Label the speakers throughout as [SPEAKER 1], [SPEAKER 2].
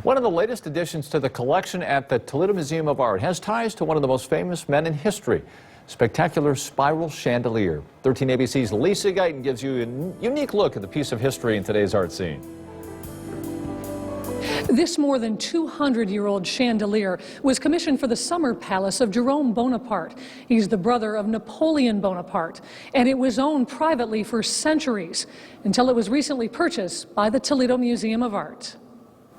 [SPEAKER 1] One of the latest additions to the collection at the Toledo Museum of Art has ties to one of the most famous men in history. Spectacular spiral chandelier. 13 ABC's Lisa Guyton gives you a unique look at the piece of history in today's art scene.
[SPEAKER 2] This more than 200-year-old chandelier was commissioned for the summer palace of Jerome Bonaparte. He's the brother of Napoleon Bonaparte, and it was owned privately for centuries until it was recently purchased by the Toledo Museum of Art.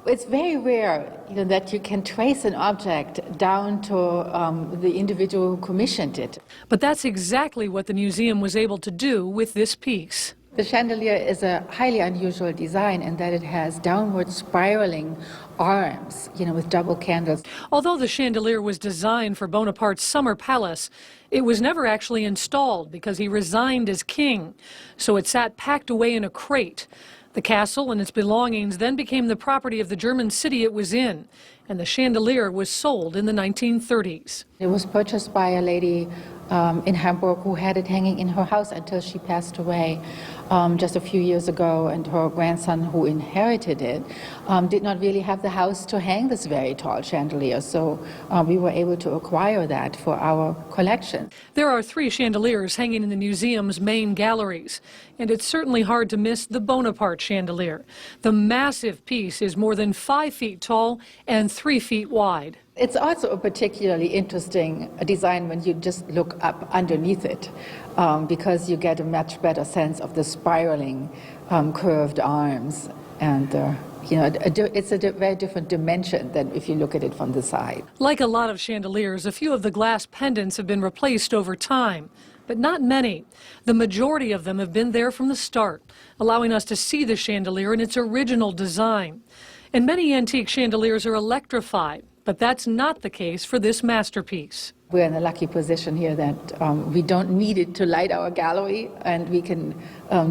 [SPEAKER 3] It's very rare, that you can trace an object down to the individual who commissioned it.
[SPEAKER 2] But that's exactly what the museum was able to do with this piece.
[SPEAKER 3] The chandelier is a highly unusual design in that it has downward spiraling arms, with double candles.
[SPEAKER 2] Although the chandelier was designed for Bonaparte's summer palace, it was never actually installed because he resigned as king. So it sat packed away in a crate. The castle and its belongings then became the property of the German city it was in, and the chandelier was sold in the 1930s.
[SPEAKER 3] It was purchased by a lady in Hamburg who had it hanging in her house until she passed away just a few years ago, and her grandson, who inherited it, did not really have the house to hang this very tall chandelier, so we were able to acquire that for our collection.
[SPEAKER 2] There are 3 chandeliers hanging in the museum's main galleries, and it's certainly hard to miss the Bonaparte chandelier. The massive piece is more than 5 feet tall and 3 feet wide.
[SPEAKER 3] It's also a particularly interesting design when you just look up underneath it, because you get a much better sense of the spiraling curved arms, and it's a very different dimension than if you look at it from the side.
[SPEAKER 2] Like a lot of chandeliers, a few of the glass pendants have been replaced over time, but not many. The majority of them have been there from the start, allowing us to see the chandelier in its original design. And many antique chandeliers are electrified, but that's not the case for this masterpiece.
[SPEAKER 3] We're in a lucky position here that we don't need it to light our gallery, and we can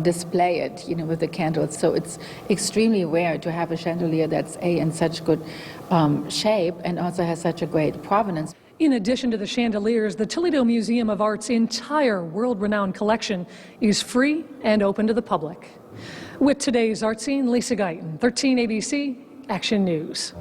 [SPEAKER 3] display it, with the candles. So it's extremely rare to have a chandelier that's in such good shape and also has such a great provenance.
[SPEAKER 2] In addition to the chandeliers, the Toledo Museum of Art's entire world-renowned collection is free and open to the public. With today's art scene, Lisa Guyton, 13 ABC Action News.